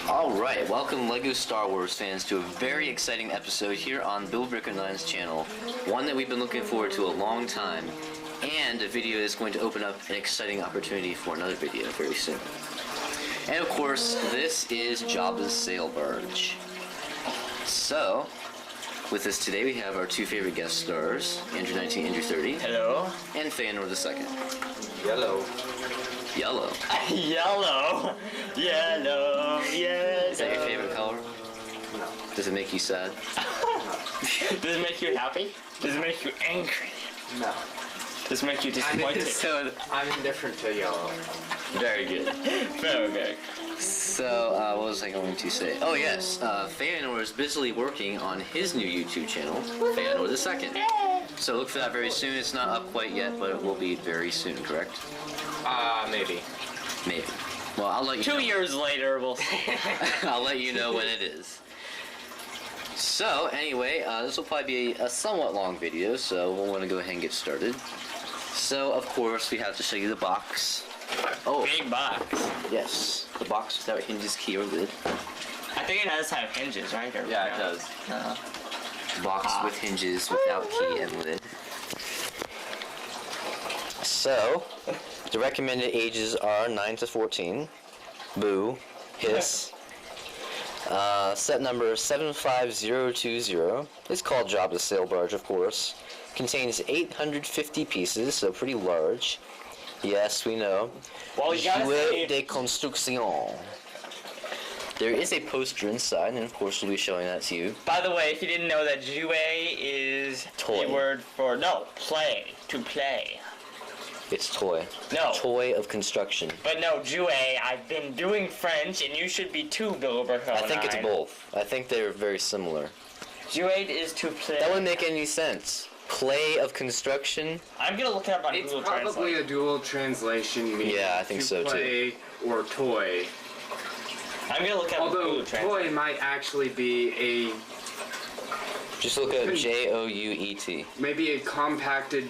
Alright, welcome LEGO Star Wars fans to a very exciting episode here on BuildBreaker9's channel. One that we've been looking forward to a long time, and a video that's going to open up an exciting opportunity for another video very soon. And of course, this is Jabba's Sail Barge. So, with us today we have our two favorite guest stars, Andrew19, Andrew30. Hello. And Feanor II. Yellow. Yellow. Yellow. Yellow. Yellow. Is that your favorite color? No. Does it make you sad? Does it make you happy? Does it make you angry? No. Does it make you disappointed? I'm indifferent to yellow. Very good. Very good. So, what was I going to say? Oh yes, Feanor is busily working on his new YouTube channel, Feanor II. So look for that very soon. It's not up quite yet, but it will be very soon, correct? Maybe. Maybe. Well, I'll let you know. 2 years later, we'll see. I'll let you know when it is. So, anyway, this will probably be a somewhat long video, so we'll want to go ahead and get started. So, of course, we have to show you the box. Oh. Big box. Yes, the box without hinges, key, or lid. I think it does have hinges, right? Or Yeah, it does. Box with hinges, without key and lid. So, the recommended ages are 9 to 14. Boo. Hiss. Set number 75020. It's called Jabba's Sail Barge, of course. Contains 850 pieces, so pretty large. Yes, we know. Well, you gotta Jouet say... de construction. There is a poster inside, and of course we'll be showing that to you. By the way, if you didn't know that jouet is Toy. the word for... No, play. To play. It's toy. No. Toy of construction. But no, jouet, I've been doing French, and you should be too, BuildBreaker9. I think it's both. I think they're very similar. Jouet is to play. That wouldn't make any sense. Play of construction? I'm gonna look it up on It's Google probably Translate. a dual translation meaning Yeah, I think to so, play or toy. I'm gonna look up Although Google Translate. toy might actually be a Just look up Jouet. maybe a compacted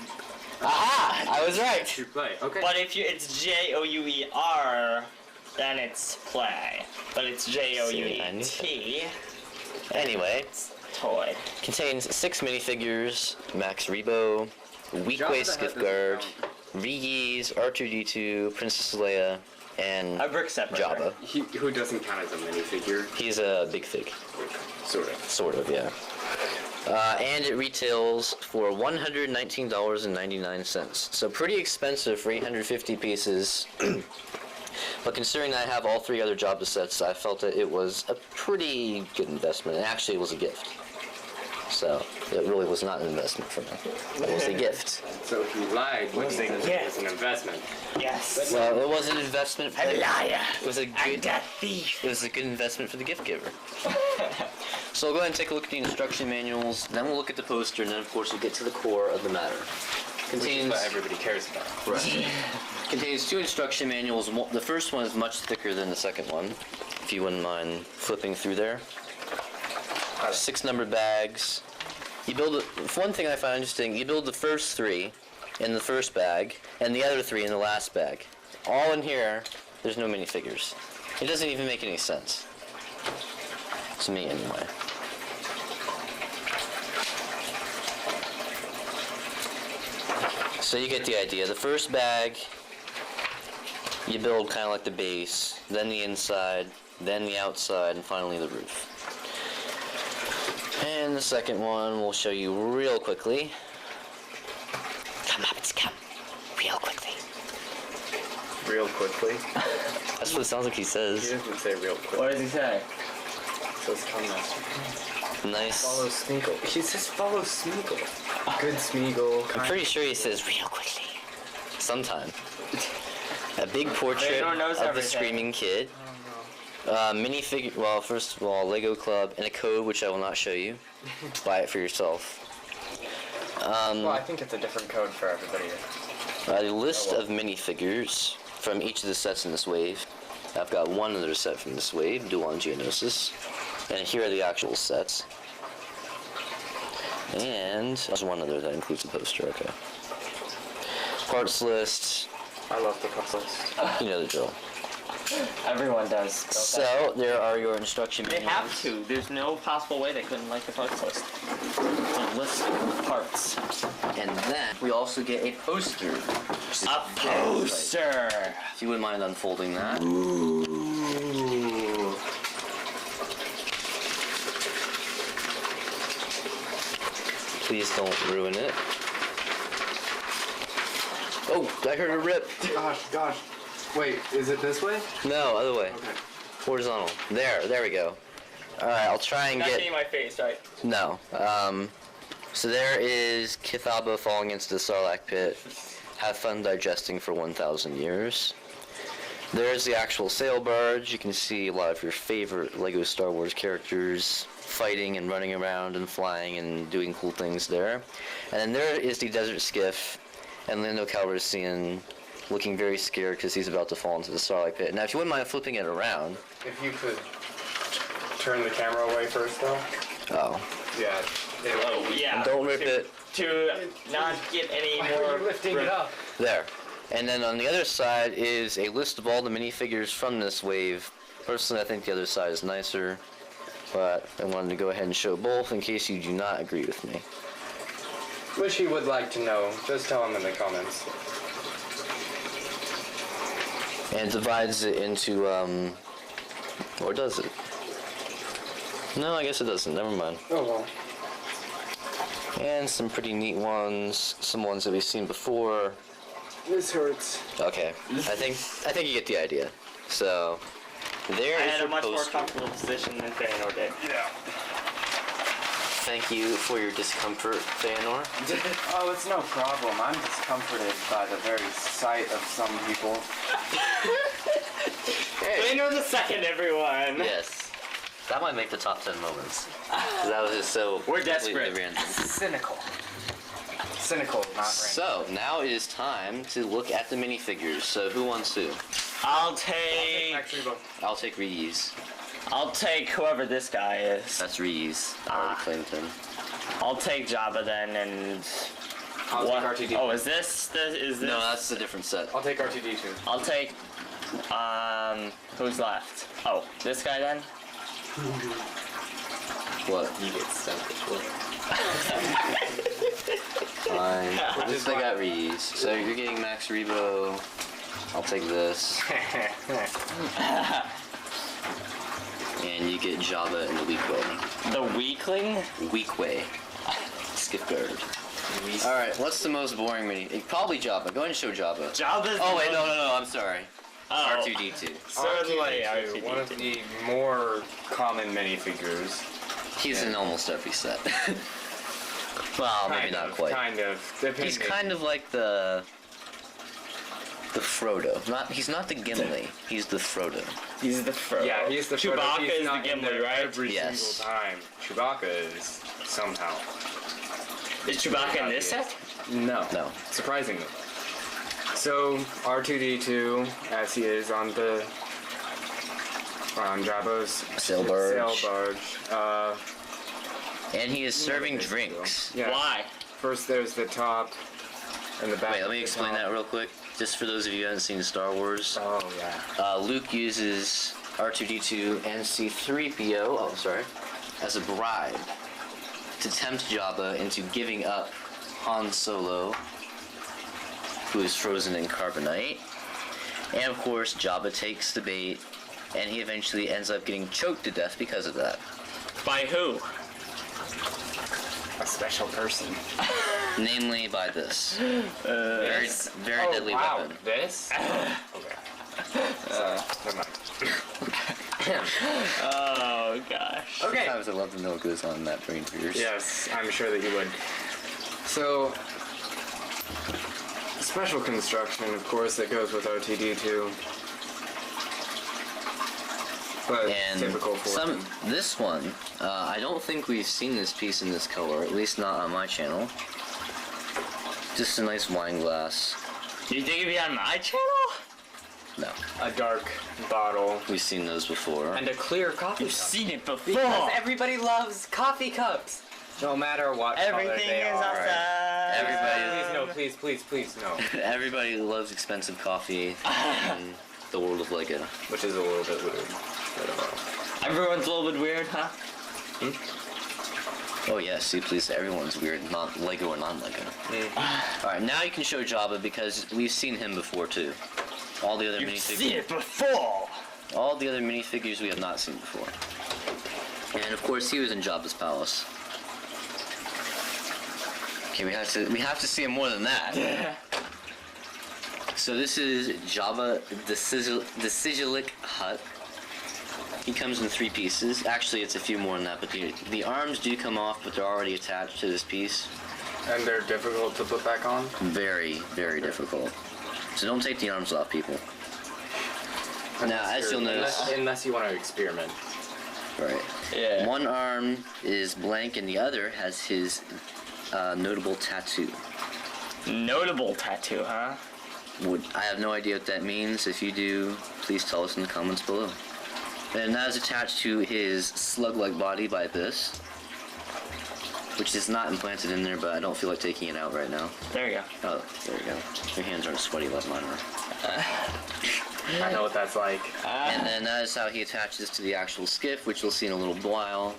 Aha! I was right! to play. Okay. But if it's Jouer, then it's play. But it's Jouet. Anyway, Toy. contains 6 minifigures, Max Rebo, Weequay Skiff Guard, Ree-Yees, R2-D2, Princess Leia, and A brick separator. Jabba. Who doesn't count as a minifigure? He's a big fig. Sort of. Sort of, yeah. And it retails for $119.99. So pretty expensive for 850 pieces. But considering that I have all 3 other Jabba sets, I felt that it was a pretty good investment. And actually, it was a gift. So it really was not an investment for me. It was a gift. So he lied when he said it was an investment. Yes. Well, it was an investment for A liar. It was a And good. a thief. It was a good investment for the gift giver. So we'll go ahead and take a look at the instruction manuals, then we'll look at the poster, and then of course we'll get to the core of the matter. Which is what everybody cares about. Right. Contains 2 instruction manuals. The first one is much thicker than the second one, if you wouldn't mind flipping through there. 6 numbered bags. You build it. One thing I find interesting: you build the first 3 in the first bag, and the other 3 in the last bag. All in here. There's no minifigures. It doesn't even make any sense. To me, anyway. So you get the idea. The first bag, you build kind of like the base, then the inside, then the outside, and finally the roof. And the second one we'll show you real quickly. Come up, come. Real quickly. Real quickly. That's what it sounds like he He says. doesn't say real quick. What does he say? So it's come master. Nice. Follow Smeagol. He says follow Smeagol. Good Smeagol. I'm pretty sure he says real quickly. Sometime. A big portrait Feanor knows of the everything. screaming kid. Minifigure, well, first of all, Lego Club, and a code which I will not show you. Buy it for yourself. Well, I think it's a different code for everybody. A list of minifigures from each of the sets in this wave. I've got one other set from this wave, Dual on Geonosis. And here are the actual sets. And there's one other that includes a poster, okay. Parts list, I love the parts list. you know the drill. Everyone does. So, there are your instruction They manuals. have to. There's no possible way they couldn't like the parts list. A list of parts. And then, we also get a poster. which is A very exciting. poster! If you wouldn't mind unfolding that. Ooh. Please don't ruin it. Oh, I heard a rip. Gosh. Wait, is it this way? No, other way. Okay. Horizontal. There we go. Alright, I'll try and Not get... getting my face, right? No. So there is Kithaba falling into the Sarlacc pit. Have fun digesting for 1,000 years. There's the actual sail barge. You can see a lot of your favorite LEGO Star Wars characters fighting and running around and flying and doing cool things there. And then there is the Desert Skiff and Lando Calrissian looking very scared because he's about to fall into the Sarlacc pit. Now, if you wouldn't mind flipping it around. If you could turn the camera away first, though. Oh. Yeah. Oh, yeah. And don't rip it. To not get any Why more... are you lifting it up? There. And then on the other side is a list of all the minifigures from this wave. Personally, I think the other side is nicer, but I wanted to go ahead and show both in case you do not agree with me. Wish you would like to know. Just tell him in the comments. And divides it into, or does it? No, I guess it doesn't. Never mind. Oh well. And some pretty neat ones. Some ones that we've seen before. This hurts. Okay. I think you get the idea. So, there I is had your a much more poster. comfortable position than Feanor did. Yeah. Thank you for your discomfort, Feanor. Oh, it's no problem. I'm discomforted by the very sight of some people. Feanor the second, everyone! Yes. That might make the top 10 moments. 'Cause that was just so... We're completely desperate. random. Cynical. Cynical, not random. So, now it is time to look at the minifigures. So, who wants to? I'll take... I'll take Ree-Yees. I'll take whoever this guy is. That's Ree-Yees. I already claimed him. I'll take Jabba then, and... I'll what? take RTD. Oh, is this? No, that's a different set. I'll take RTD too. I'll take... Who's left? Oh, this guy then? What? You get stuck. Fine. At Which least is I fine. got Ree-Yees. So, you're getting Max Rebo. I'll take this. And you get Jabba and the Weekway. The weakling? Weekway. Skiff guard. Alright, what's the most boring mini? Probably Jabba. Go ahead and show Jabba. Jabba's Oh the wait, most- no, I'm sorry. Oh. R2-D2. Certainly R2D2, one of the more common minifigures. He's in almost every set. Well, maybe not quite. Kind of. Depending. He's kind of like the Frodo. He's not the Gimli. He's the Frodo. He's the Frodo. Yeah, he's the Frodo. Chewbacca He's is the not in Gimli, there right? every Yes. single time. Chewbacca is somehow. Is Chewbacca in this set? No. No. Surprisingly. So R2D2, as he is on Jabba's Sail barge. Sail barge. And he is serving drinks. Yeah. Why? First, there's the top and the back. Wait, let me of the explain top. that real quick. Just for those of you who haven't seen Star Wars. Oh yeah. Luke uses R2-D2 and C-3PO, as a bribe to tempt Jabba into giving up Han Solo, who is frozen in carbonite. And of course, Jabba takes the bait, and he eventually ends up getting choked to death because of that. By who? A special person. Namely by this. Very deadly wow. weapon. This? Okay. Never mind. Oh gosh. Okay. Sometimes I love to know what goes on in that brain of yours. Yes, I'm sure that you would. So, special construction, of course, that goes with RTD2. But And typical for him. this one, I don't think we've seen this piece in this color, at least not on my channel. Just a nice wine glass. Do you think it'd be on my channel? No. a dark bottle, We've seen those before. and a clear coffee You've cup. seen it before. Because everybody loves coffee cups. No matter what color Everything they is are. awesome. Everybody- Please, no. Everybody loves expensive coffee in the world of Lego. Which is a little bit weird. Everyone's a little bit weird, huh? Oh yeah, see please, everyone's weird, not Lego or non-Lego. Alright, now you can show Jabba because we've seen him before too. All the other You've seen minifigures. it before. All the other minifigures we have not seen before. And of course he was in Jabba's palace. Okay, we have to see him more than that. So this is Jabba the Sigilic Hut. He comes in 3 pieces. Actually, it's a few more than that, but the arms do come off, but they're already attached to this piece. And they're difficult to put back on? Very, very difficult. So don't take the arms off, people. Now, as you'll notice, Unless you want to experiment. right? Yeah. One arm is blank, and the other has his notable tattoo. Notable tattoo, huh? I have no idea what that means. If you do, please tell us in the comments below. And that is attached to his slug-like body by this, which is not implanted in there, but I don't feel like taking it out right now. There you go. Oh, there you go. Your hands aren't sweaty like mine are. I know what that's like. And then that is how he attaches to the actual skiff, which we'll see in a little while.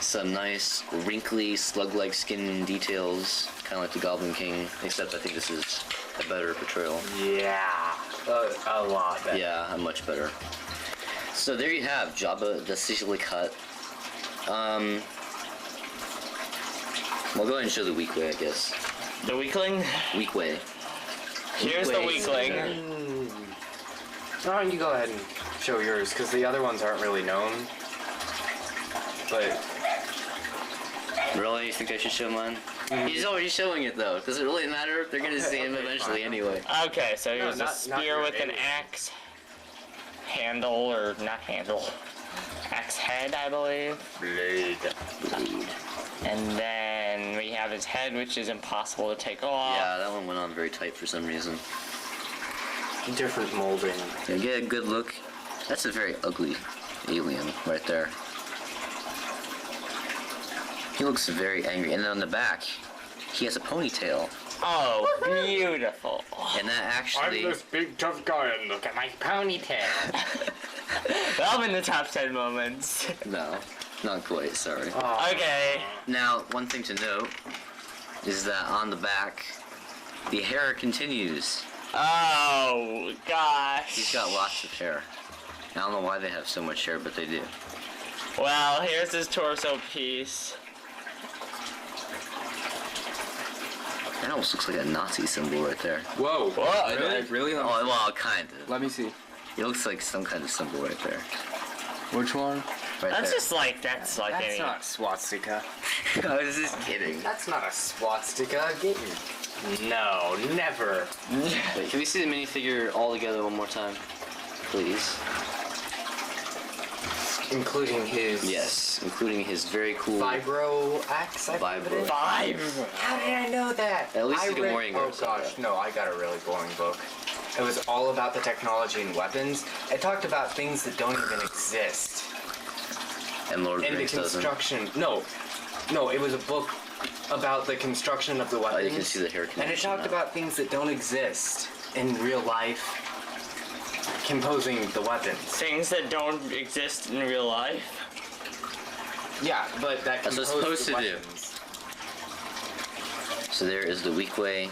Some nice, wrinkly, slug-like skin details, kind of like the Goblin King, except I think this is a better portrayal. Yeah. A lot better. Yeah, much better. So there you have Jabba the Sigilic Hut. We'll go ahead and show the weak way, I guess. The weakling? Weak way. Here's the weakling. Why don't you go ahead and show yours, because the other ones aren't really known. But Really? You think I should show mine? He's already showing it though. Does it really matter? They're gonna see him Okay, eventually fine. anyway. Okay, so here's not a spear your with an alien. axe handle, or not handle, axe head, I believe. blade. And then we have his head, which is impossible to take off. Yeah, that one went on very tight for some reason. Different molding. Yeah, get a good look. That's a very ugly alien right there. He looks very angry. And then on the back, he has a ponytail. Oh, beautiful. And that actually... big tough guy and look at my ponytail. That'll be in the top 10 moments. No, not quite, sorry. Okay. Now, one thing to note is that on the back, the hair continues. Oh, gosh. He's got lots of hair. I don't know why they have so much hair, but they do. Well, here's his torso piece. That almost looks like a Nazi symbol right there. Whoa. What? Really? Oh, well, kind of. Let me see. It looks like some kind of symbol right there. Which one? Right That's there. just like, that's like That's any... not swastika. I was just kidding. That's not a swastika. Get your... No, never. Wait, can we see the minifigure all together one more time? Please. Including his... Yes, including his very cool... Vibro axe, I believe it is. Five. How did I know that? At least I the Good read- Morning Oh Girl said gosh, that. no, I got a really boring book. It was all about the technology and weapons. It talked about things that don't even exist. And Lord of the And the Rings doesn't. construction... No, it was a book about the construction of the weapons. Oh, you can see the hair And it connection talked now. about things that don't exist in real life, composing the weapons. Things that don't exist in real life. Yeah, but that That's what it's composed supposed the to do. weapons. So there is the weak way.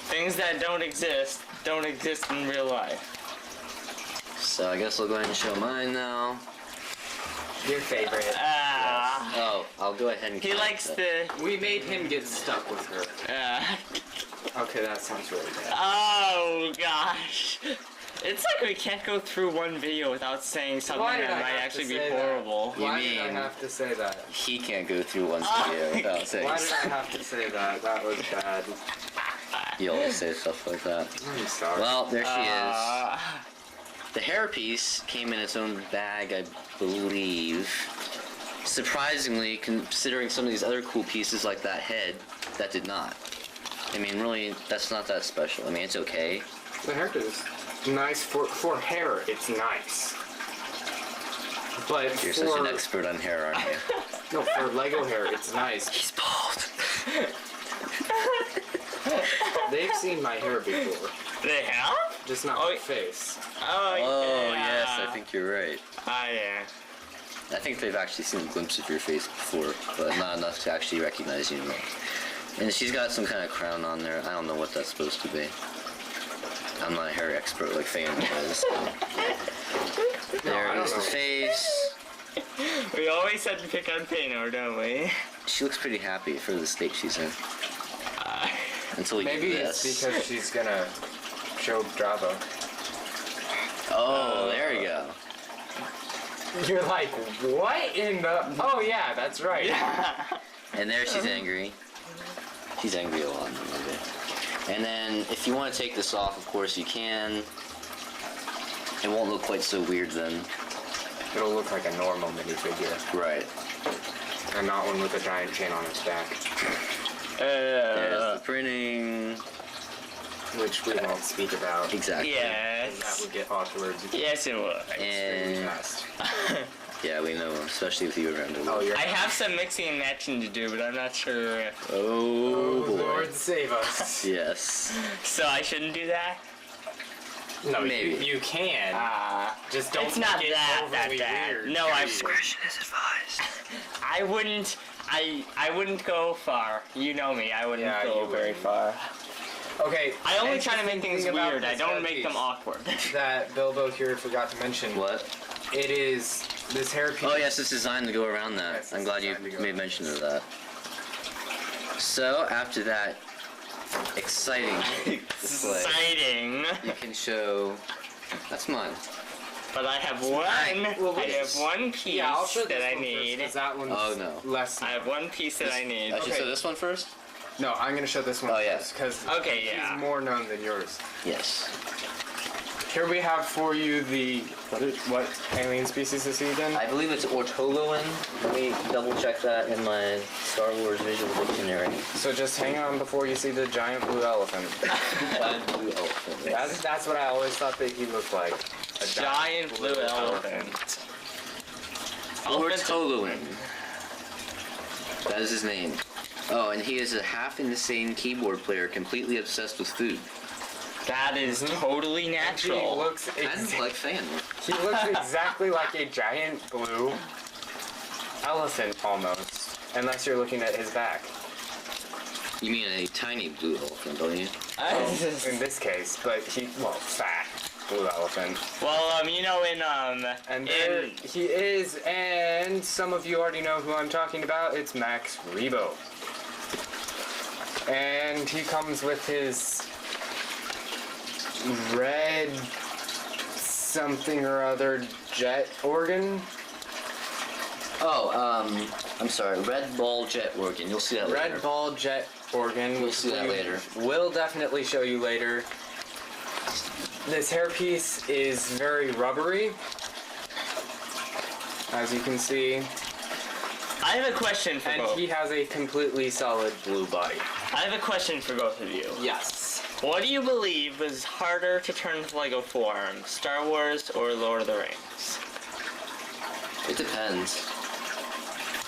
Things that don't exist in real life. So I guess I'll go ahead and show mine now. Your favorite. Ah. Oh, I'll go ahead and... He likes the... We made him get stuck with her. Okay, that sounds really bad. Oh, gosh. It's like we can't go through one video without saying something Why did that I might have to actually be say that? horrible. You Why did I mean- have to say that? He can't go through one video without saying... Why did I have to say that? That was bad. You always say stuff like that. I'm sorry. Well, there she is. Uh, The hairpiece came in its own bag, I believe. Surprisingly, considering some of these other cool pieces like that head, that did not. I mean, really, that's not that special. I mean, it's okay. The haircut is nice for hair. It's nice. But You're for, such an expert on hair, aren't you? no, for Lego hair, it's nice. He's bald. They've seen my hair before, They have? just not my face. Oh, Oh, yeah. yes, I think you're right. Oh, yeah. I think they've actually seen a glimpse of your face before, but not enough to actually recognize you. And she's got some kind of crown on there. I don't know what that's supposed to be. I'm not a hair expert like Fan is. There is the face. We always have to pick on Pano, don't we? She looks pretty happy for the state she's in. Until we Maybe get it's this. because she's gonna show Jabba. Oh, there we go. You're like, what in the? Oh yeah, that's right. And there she's angry. She's angry a lot in the movie. And then if you want to take this off, of course you can. It won't look quite so weird then. It'll look like a normal minifigure, Right. and not one with a giant chain on its back, There's the printing. which we won't speak about. Exactly. That Yes. would get awkward Yes, it would. extremely And fast. yeah, we know, especially with you around. Oh, you're. I have some mixing and matching to do, but I'm not sure. Oh, boy. Lord save us. Yes. So I shouldn't do that? No, Maybe. you can. Just don't It's not make it that overly bad. weird. No, I'm. Discretion is advised. I wouldn't. I wouldn't go far. You know me. I wouldn't Yeah, go you very wouldn't. far. Okay. I only try to make things interesting thing about weird. I this don't make hairpiece them awkward. That Bilbo here forgot to mention. What? It is this hairpiece. Oh yes, it's designed to go around that. Yes, I'm it's glad you designed to go made around. mention of that. So after that exciting display, Exciting. you can show. That's mine. But I have one. Well, I have one piece Yeah, I'll show this that I one need. First, 'cause that one's Oh, no. less. I have one piece that I need. I should Okay. show this one first. No, I'm gonna show this one Oh, yeah. because Okay, yeah. he's more known than yours. Yes. Here we have for you the what alien species is he again? I believe it's Ortoloan. Let me double check that in my Star Wars visual dictionary. So just hang on before you see the giant blue elephant. Giant blue elephant. That's what I always thought that he looked like. A Giant blue elephant. Ortoloan. That is his name. Oh, and he is a half insane keyboard player, completely obsessed with food. That is totally He natural. looks Kind of like Fan. he looks exactly like a giant blue elephant almost, unless you're looking at his back. You mean a tiny blue elephant, don't you? In this case, but fat blue elephant. Well, you know, And there in he is, and some of you already know who I'm talking about. It's Max Rebo. And he comes with his red something or other jet organ. Oh, I'm sorry, Red Ball Jet Organ. You'll see that later. Red ball jet organ. We'll see that later. We'll definitely show you later. This hairpiece is very rubbery, as you can see, I have a question for and both. he has a completely solid blue body. I have a question for both of you. Yes. What do you believe was harder to turn to Lego form, Star Wars or Lord of the Rings? It depends.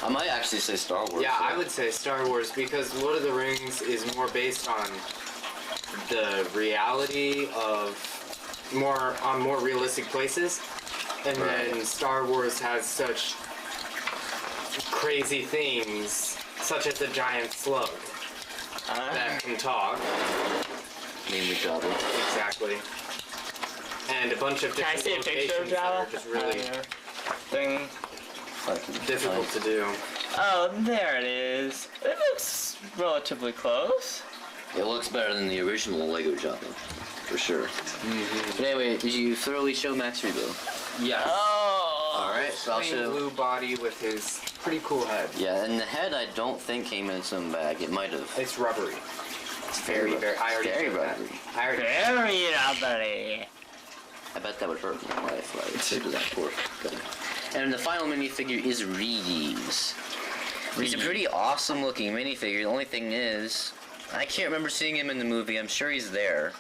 I might actually say Star Wars. Yeah, I would say Star Wars because Lord of the Rings is more based on the reality of more realistic places, and Right. then Star Wars has such crazy things, such as a giant slug that can talk. Namely Jabba. Exactly. And a bunch of Can I different see a picture of locations that Jabba? are just really Thing. difficult to do. Oh, there it is. It looks relatively close. It looks better than the original Lego Jabba, for sure. But anyway, did you thoroughly show Max Rebo? Yes. Oh. Alright, so I'll Plain show. blue body with his pretty cool head. Yeah, and the head I don't think came in its own bag. It might have. It's rubbery. It's Very, very. I already very said that. rubbery. I already. Very rubbery. I bet that would hurt my life. I would say to that poor guy. And the final minifigure is Ree-Yees. He's a pretty awesome looking minifigure. The only thing is, I can't remember seeing him in the movie. I'm sure he's there.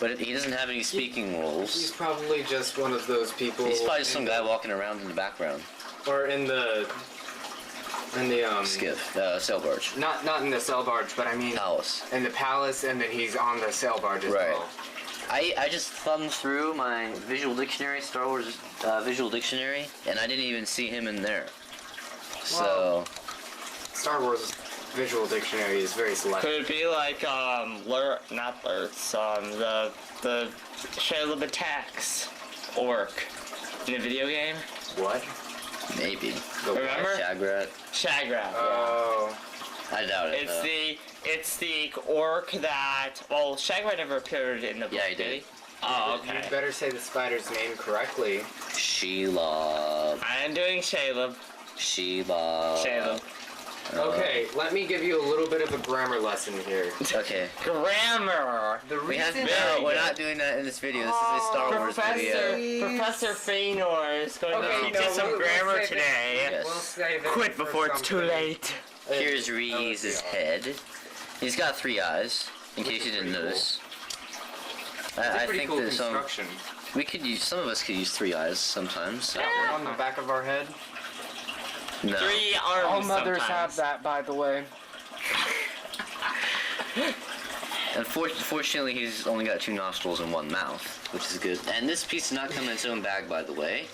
But he doesn't have any speaking roles. He's probably just one of those people. He's probably some guy walking around in the background. Or in the Skiff, sail barge. Not in the sail barge, but I mean Palace. in the palace, and then he's on the sail barge as Right. well. I just thumbed through my visual dictionary, Star Wars visual dictionary, and I didn't even see him in there. So. Star Wars visual dictionary is very selective. Could it be like not Lurtz, the Shayla Attacks orc in a video game? What? Maybe. Remember? Shagrat. Shagrat. Oh. I doubt it. It's the orc that Shagrat never appeared in the book. Yeah, he did. Oh, okay. You better say the spider's name correctly. Sheila. I'm doing Shayla. Shayla. Okay, let me give you a little bit of a grammar lesson here. Okay. Grammar. The reason We're not doing that in this video. This is a Star Wars video. Professor Feanor is going Okay, to teach no, us some we'll grammar save it. today. Yes. We'll save it Quit for before it's too something. late. Here's Ree-Yees' head. He's got 3 eyes, in case you didn't pretty notice. It's a I pretty think cool that construction. some of us could use 3 eyes sometimes. On the back of our head. No. 3 arms. All mothers sometimes. have that, by the way. Unfortunately, he's only got 2 nostrils and 1 mouth, which is good. And this piece did not come in its own bag, by the way,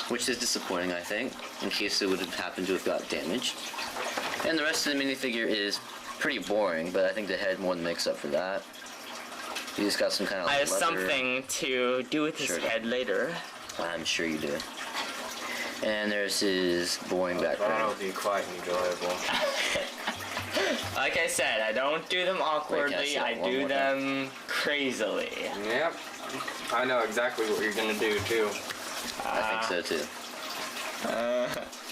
which is disappointing, I think, in case it would have happened to have got damaged. And the rest of the minifigure is pretty boring, but I think the head more than makes up for that. He just got some kind of I have leather. something to do with his Sure. head later. I'm sure you do. And there's his boring background. That'll be quite enjoyable. Like I said, I don't do them awkwardly, see I it one do more them crazily. Yep. I know exactly what you're gonna do too. I think so too.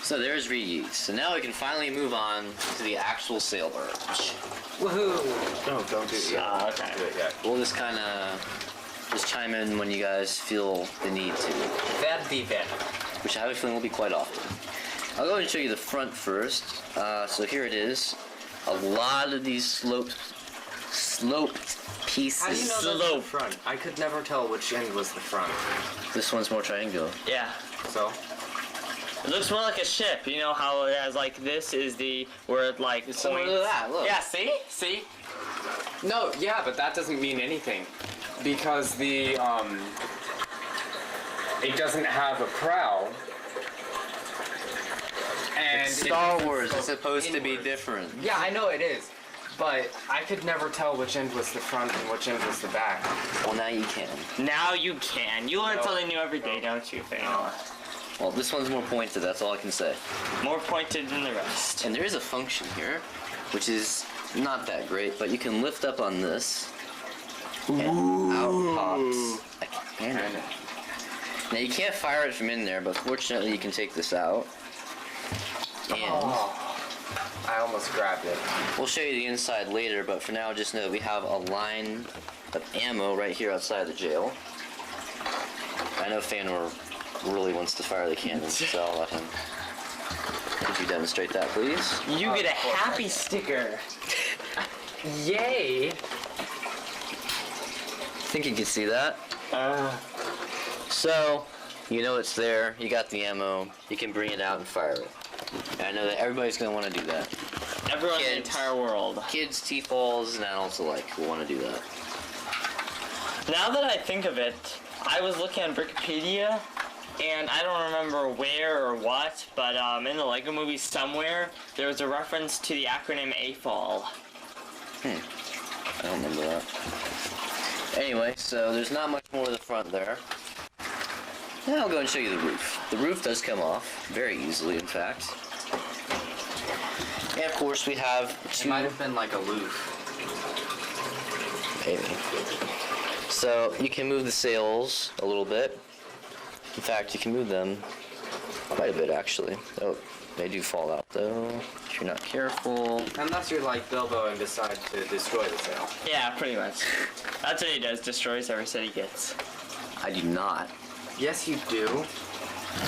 So there's Ree-Yees. So now we can finally move on to the actual sail barge. Woohoo! No, don't do it yet. Okay. Don't do it yet. We'll just kind of just chime in when you guys feel the need to, That'd be better. which I have a feeling will be quite often. I'll go ahead and show you the front first. So here it is. A lot of these sloped pieces. How do you know that's the Slope. front? I could never tell which end was the front. This one's more triangular. Yeah. So? It looks more like a ship. You know how it has like this is the where it like points. Similar to that, look. Yeah. See. See. No, yeah, but that doesn't mean anything. Because the, it doesn't have a prow. And Star Wars is supposed to be inward. different. Yeah, I know it is. But I could never tell which end was the front and which end was the back. Well, now you can. Now you can. You learn No. something new every day, don't you, Feanor? Well, this one's more pointed, that's all I can say. More pointed than the rest. And there is a function here, which is not that great, but you can lift up on this, and out pops a cannon. Now you can't fire it from in there, but fortunately you can take this out. And I almost grabbed it. we'll show you the inside later, but for now just know that we have a line of ammo right here outside the jail. I know Feanor really wants to fire the cannon, so I'll let him. Could you demonstrate that, please? You get a happy sticker. Yay! I think you can see that. So, you know it's there, you got the ammo, you can bring it out and fire it. And I know that everybody's going to want to do that. Everyone in the Kids. entire world. Kids, T-balls, and adults alike will want to do that. Now that I think of it, I was looking at Wikipedia, and I don't remember where or what, but in the Lego movie somewhere, there was a reference to the acronym AFOL. I don't remember that. Anyway, so there's not much more to the front there. Now I'll go and show you the roof. The roof does come off, very easily in fact. And of course we have It two... might have been like a loop. Maybe. So you can move the sails a little bit. In fact, you can move them quite a bit actually. Oh, they do fall out though, if you're not careful. Unless you're like Bilbo and decide to destroy the sail. Yeah, pretty much. That's what he does, destroys every set he gets. I do not. Yes, you do.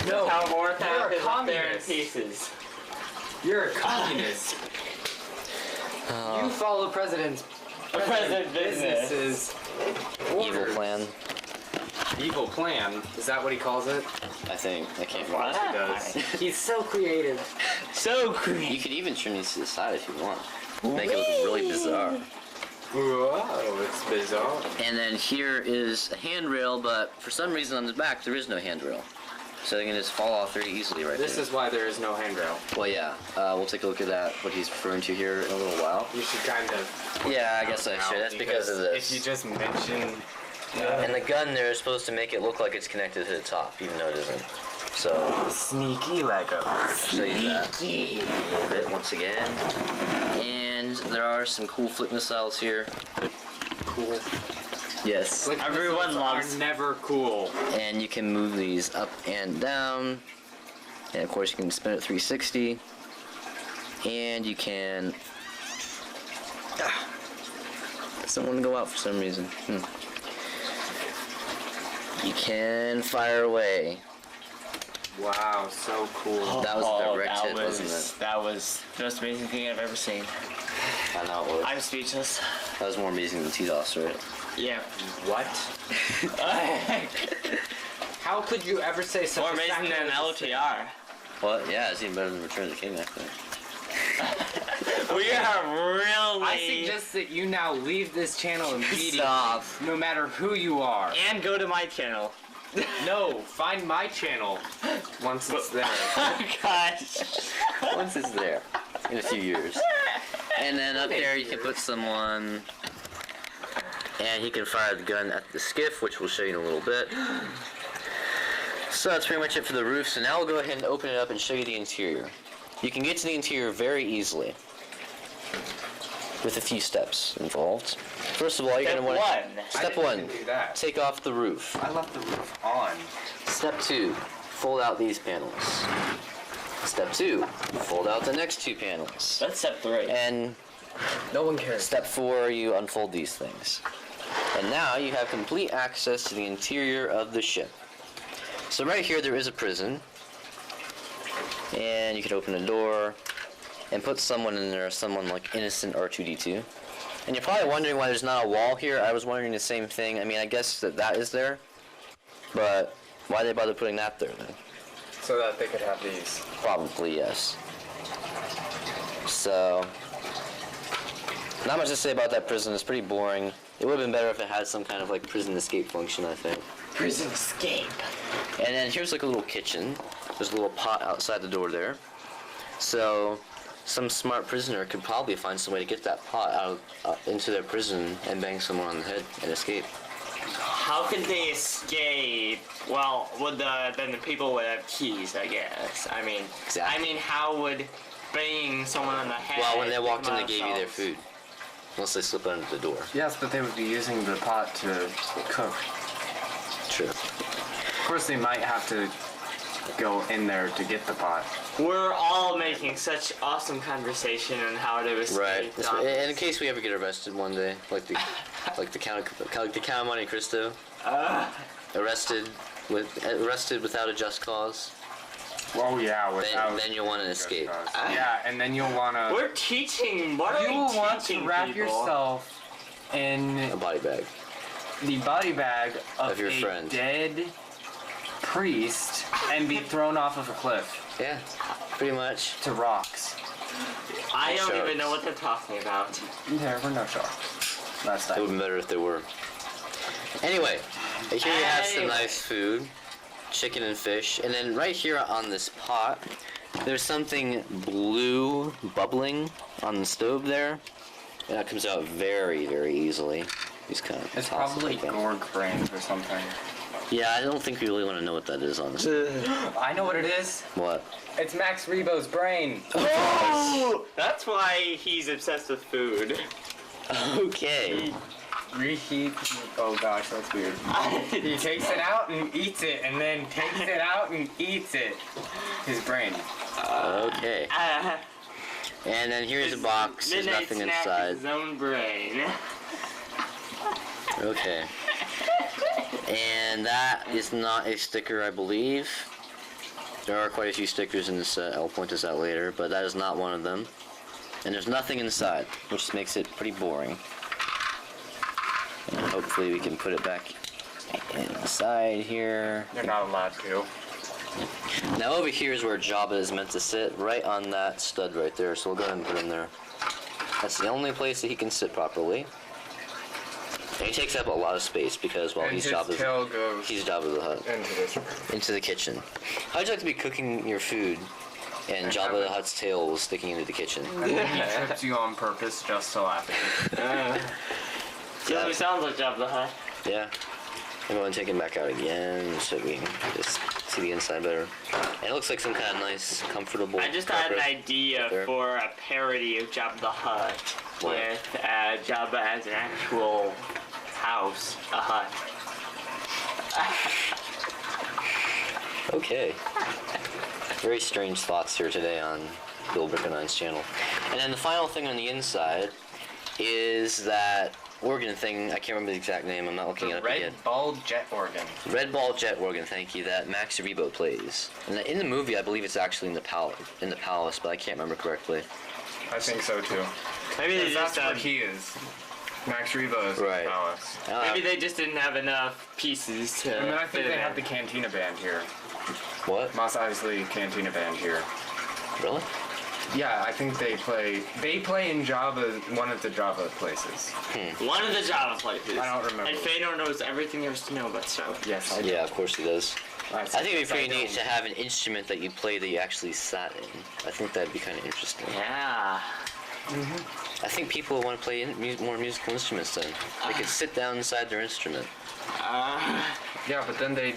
No, how you're Warthound a is up there in communist. pieces. You're a communist. You follow President Present business's Evil orders. plan, Evil plan. Is that what he calls it? I think. I can't Why? remember. He does. He's so creative. So You creepy. could even turn these to the side if you want. Make it look really bizarre. Whoa, it's bizarre. And then here is a handrail, but for some reason on the back there is no handrail. So they can just fall off very easily right This there. is why there is no handrail. Well, yeah. We'll take a look at that, what he's referring to here in a little while. You should kind of. Yeah, I guess I now, should. That's because of this. If you just mention. And the gun there is supposed to make it look like it's connected to the top, even though it isn't. So, Sneaky Lego. I'll show you that a little bit once again. And there are some cool flip missiles here. Cool. Yes. Like, Everyone missiles loves- are never cool. And you can move these up and down. And of course you can spin it 360. And you can... Someone go out for some reason. You can fire away. Wow, so cool. That was a direct hit, wasn't it? That was the most amazing thing I've ever seen. I know it was. I'm speechless. That was more amazing than T-DOS, right? Yeah. What? How could you ever say such More a amazing than sacrilegious thing? LOTR. Well, yeah, it's even better than Return of the King, I think. We are really. I suggest that you now leave this channel immediately. Stop. No matter who you are. And go to my channel. No, find my channel once it's there. Oh gosh. Once it's there, in a few years. And then up there you can put someone, and he can fire the gun at the skiff, which we'll show you in a little bit. So that's pretty much it for the roof. So now we'll go ahead and open it up and show you the interior. You can get to the interior very easily, with a few steps involved. First of all, you're Step going to want one. I Step didn't one, even do that. take off the roof. I left the roof on. Step 2, fold out these panels. Step 2, fold out the next 2 panels. That's step 3. And No one cares. step 4, you unfold these things. And now you have complete access to the interior of the ship. So right here there is a prison. And you can open a door and put someone in there, someone like innocent R2-D2. And you're probably wondering why there's not a wall here. I was wondering the same thing. I mean, I guess that is there. But why they bother putting that there then? So that they could have these. Probably, yes. So, not much to say about that prison. It's pretty boring. It would have been better if it had some kind of like prison escape function, I think. Prison escape. And then here's like a little kitchen. There's a little pot outside the door there. So, some smart prisoner could probably find some way to get that pot out into their prison and bang someone on the head and escape. How could they escape? Well, then the people would have keys, I guess. I mean, Exactly. how would banging someone on the head? Well, when they walked in, get they them gave you their ourselves? food. Unless they slip under the door. Yes, but they would be using the pot to cook. True. Of course, they might have to go in there to get the pot. We're all making such awesome conversation on how to escape. Right. And in case we ever get arrested one day, like the Count of Monte Cristo, arrested without a just cause, Oh yeah, without. then you'll want to escape. Yeah, and then you'll wanna. We're teaching. What are You we will want to teaching wrap people? yourself in A body bag. the body bag of your a friend. dead priest and be thrown off of a cliff Yeah, pretty much. to rocks. I don't Sharks. even know what they're talking about. There were no sharks last It would time. be better if there were. Anyway, here you have some Anyway. nice food, chicken and fish, and then right here on this pot, there's something blue bubbling on the stove there, and that comes out very, very easily. These kind of It's toss it probably like that. Gorg brains or something. Yeah, I don't think we really want to know what that is, honestly. I know what it is. What? It's Max Rebo's brain. Oh, that's why he's obsessed with food. Okay. Reheats. Oh gosh, that's weird. He takes it out and eats it, and then takes it out and eats it. His brain. Okay. And then here's a box. There's Midnight nothing snack inside. is his own brain. Okay. And that is not a sticker, I believe. There are quite a few stickers in this set. I'll point this out later, but that is not one of them. And there's nothing inside, which makes it pretty boring. And hopefully we can put it back inside here. You're not allowed to. Now over here is where Jabba is meant to sit, right on that stud right there. So we'll go ahead and put him there. That's the only place that he can sit properly. And he takes up a lot of space because, well, And he's his Jabba's. tail goes He's Jabba the Hutt. into this room. Into the kitchen. How'd you like to be cooking your food and Jabba the Hutt's tail was sticking into the kitchen? And then he trips you on purpose just to laugh at you. So it sounds like Jabba the Hutt. Yeah. I'm going to take him back out again so we can just see the inside better. And it looks like some kind of nice, comfortable. I just had an carpet idea there. for a parody of Jabba the Hutt What? with Jabba as an actual house, a hut. Okay. Very strange thoughts here today on Bill Brickenine's channel. And then the final thing on the inside is that organ thing. I can't remember the exact name. I'm not looking it up again. Red ball jet organ. Red ball jet organ. Thank you. That Max Rebo plays. And in the movie, I believe it's actually in the palace, but I can't remember correctly. I think so too. Maybe they That's just where he is. Max Rebo is Right. in the palace. maybe they just didn't have enough pieces to. And then I fit think it they in. have the Cantina Band here. What? Mos Eisley Cantina Band here. Really? Yeah, I think they play in Java, one of the Java places. One of the Java places. I don't remember. And Fedor knows everything there is to know about stuff. Yes, I do. Yeah, of course he does. I I think it'd be pretty neat to have an instrument that you play that you actually sat in. I think that'd be kind of interesting. Yeah. I think people want to play more musical instruments then. They could sit down inside their instrument. Yeah, but then they'd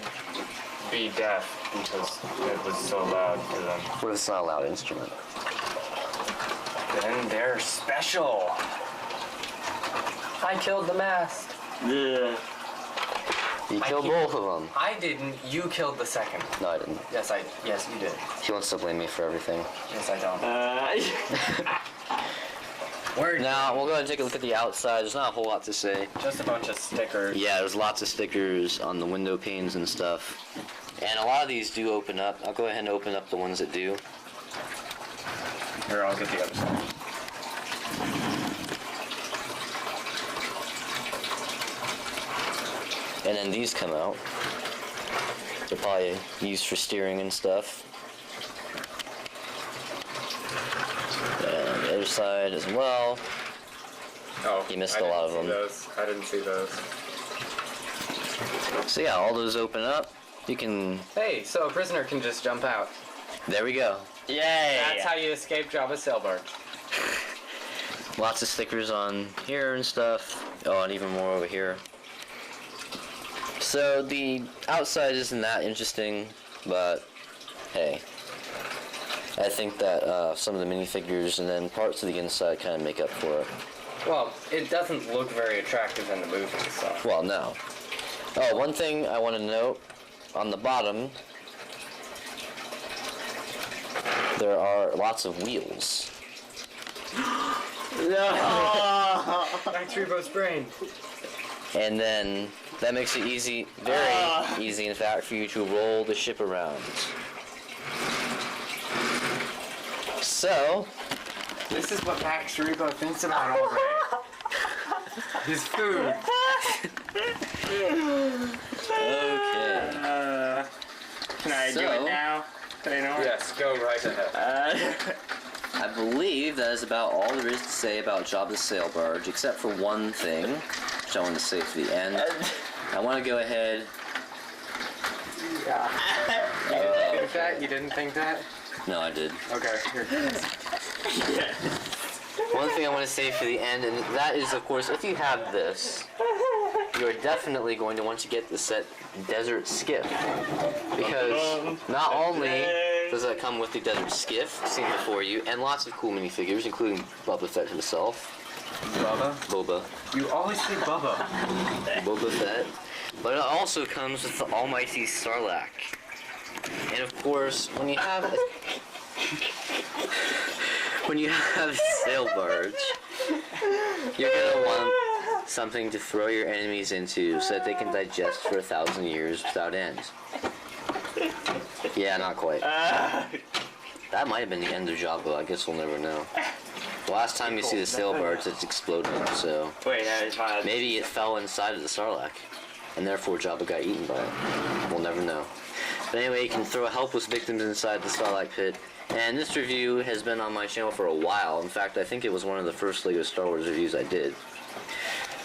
be deaf because it was so loud for them. What if it's not a loud instrument? Then they're special. I killed the mask. Yeah. You I killed can't- both of them. I didn't. You killed the second. No, I didn't. Yes, you did. He wants to blame me for everything. Yes, I don't. Now, we'll go ahead and take a look at the outside. There's not a whole lot to say. Just a bunch of stickers. Yeah, there's lots of stickers on the window panes and stuff. And a lot of these do open up. I'll go ahead and open up the ones that do. Here, I'll get the other side. And then these come out. They're probably used for steering and stuff. And on the other side as well. Oh, You missed a lot of them. I didn't see those. So yeah, all those open up. You can... Hey, so a prisoner can just jump out. There we go. Yay! That's how you escape Jabba's sail barge. Lots of stickers on here and stuff. Oh, and even more over here. So the outside isn't that interesting, but hey. I think that some of the minifigures and then parts of the inside kind of make up for it. Well, it doesn't look very attractive in the movie, so. Well, no. Oh, one thing I want to note, on the bottom, there are lots of wheels. No! Max Rebo's brain. And then that makes it easy, very easy in fact, for you to roll the ship around. So, This is what Max Rebo thinks about already. His food. okay. Can I do So- it now? Yes, go right ahead. I believe that is about all there is to say about Jabba's sail barge, except for one thing, which I want to say for the end. I want to go ahead. You didn't think that? You didn't think that? No, I did. Okay, here. One thing I want to say for the end, and that is, of course, if you have this, you are definitely going to want to get the set Desert Skiff. Because not only does that come with the Desert Skiff, seen before you, and lots of cool minifigures, including Boba Fett himself. Bubba? Boba. You always say Bubba. Boba Fett. But it also comes with the almighty Sarlacc. And of course, when you have a sail barge, you're gonna want something to throw your enemies into so that they can digest for 1,000 years without end. Yeah, not quite. That might have been the end of Jabba. I guess we'll never know. The last time you see the sail barge, it's exploded, so Wait, I tried. maybe it fell inside of the Sarlacc, and therefore Jabba got eaten by it. We'll never know. But anyway, you can throw helpless victims inside the Sarlacc pit, and this review has been on my channel for a while. In fact, I think it was one of the first LEGO Star Wars reviews I did.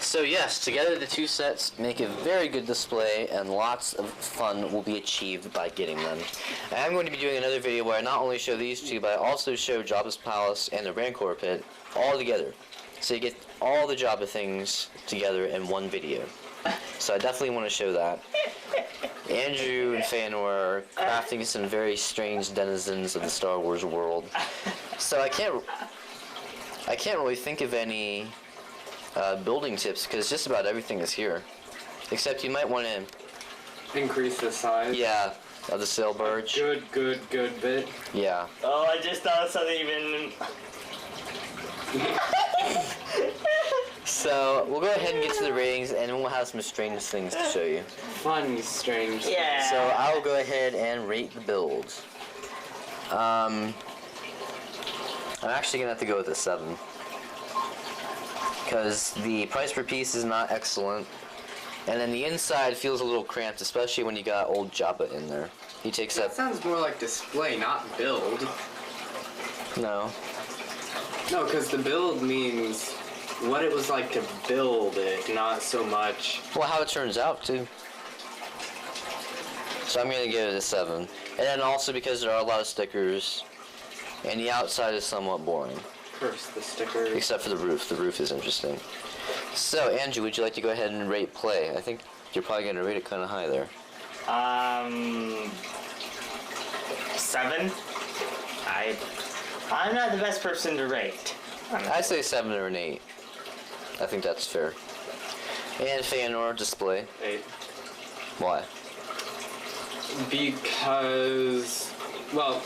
So yes, together the two sets make a very good display, and lots of fun will be achieved by getting them. I am going to be doing another video where I not only show these two, but I also show Jabba's Palace and the Rancor Pit all together. So you get all the Jabba things together in one video. So I definitely want to show that. Andrew and Fëanor are crafting some very strange denizens of the Star Wars world. So I can't really think of any building tips, because just about everything is here. Except you might want to Increase the size. yeah, of the sail barge. Good bit. Yeah. Oh, I just thought of something even. So we'll go ahead and get to the ratings, and then we'll have some strange things to show you. Fun, strange. Yeah. So I'll go ahead and rate the builds. I'm actually gonna have to go with a 7. Because the price per piece is not excellent, and then the inside feels a little cramped, especially when you got old Jabba in there. He takes That up. sounds more like display, not build. No. No, because the build means what it was like to build it, not so much. Well, how it turns out too. So I'm gonna give it a 7, and then also because there are a lot of stickers, and the outside is somewhat boring. Curse the stickers. Except for the roof. The roof is interesting. So, Andrew, would you like to go ahead and rate play? I think you're probably going to rate it kind of high there. 7. I'm not the best person to rate. I'd say 7 or an 8. I think that's fair. And Fëanor display. 8. Why? Because, well,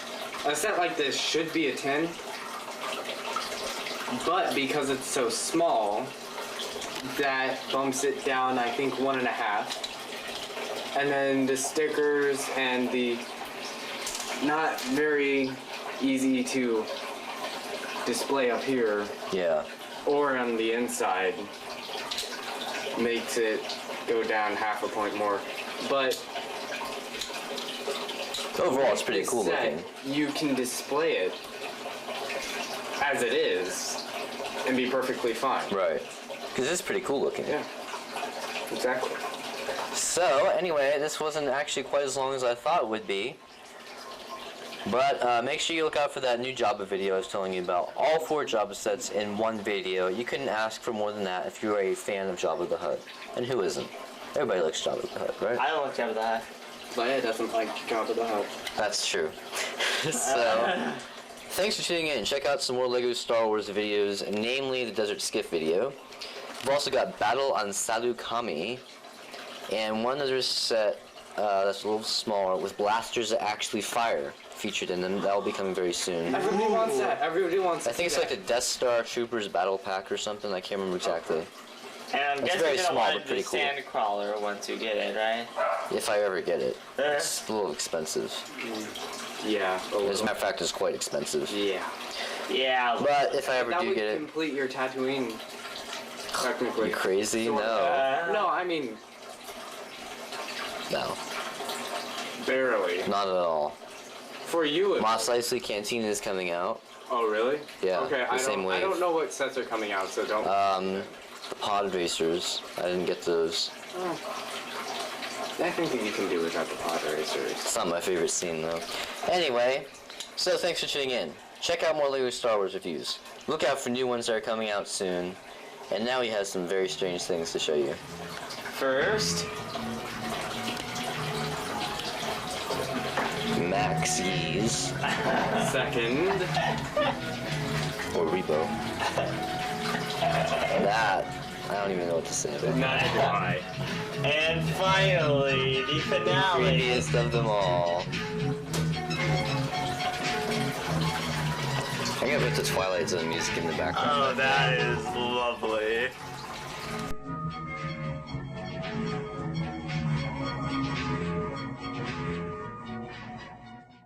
a set like this should be a 10. But because it's so small, that bumps it down, I think, 1.5. And then the stickers and the not very easy to display up here Yeah. or on the inside makes it go down half a point more. But Overall, it's pretty cool set, looking. you can display it as it is and be perfectly fine. Right. Because it's pretty cool looking. Yeah, exactly. So, anyway, this wasn't actually quite as long as I thought it would be. But make sure you look out for that new Jabba video I was telling you about. All 4 Jabba sets in one video. You couldn't ask for more than that if you're a fan of Jabba the Hutt. And who isn't? Everybody likes Jabba the Hutt, right? I don't look at that. Leia doesn't like Jabba the Hutt. That's true. So, thanks for tuning in. Check out some more LEGO Star Wars videos, namely the Desert Skiff video. We've also got Battle on Salu Kami, and one other set that's a little smaller with blasters that actually fire featured in them. That will be coming very soon. Everybody wants that. Everybody wants I think it's like the Death Star Troopers Battle Pack or something. I can't remember exactly. And I'm It's guessing very you're gonna small, want but pretty the cool. sand crawler once you get it, right? If I ever get it. It's a little expensive. Yeah. As a matter of fact, it's quite expensive. Yeah. Yeah. But if I ever That do would get it, complete your Tatooine. Technically. you crazy? Sort of. No. No, I mean No. barely. Not at all. For you. It Mos Eisley Cantina is coming out. Oh really? Yeah, Okay. the same I wave. don't know what sets are coming out, so don't. The pod racers. I didn't get those. I think that you can do without the pod racers. It's not my favorite scene though. Anyway, so thanks for tuning in. Check out more LEGO Star Wars reviews. Look out for new ones that are coming out soon. And now he has some very strange things to show you. First, Max Yees. Second. Or Rebo. That, I don't even know what to say about that. neither do I. And finally, the finale. Creepiest of them all. I'm gonna put the Twilight Zone music in the background. Oh, that is lovely.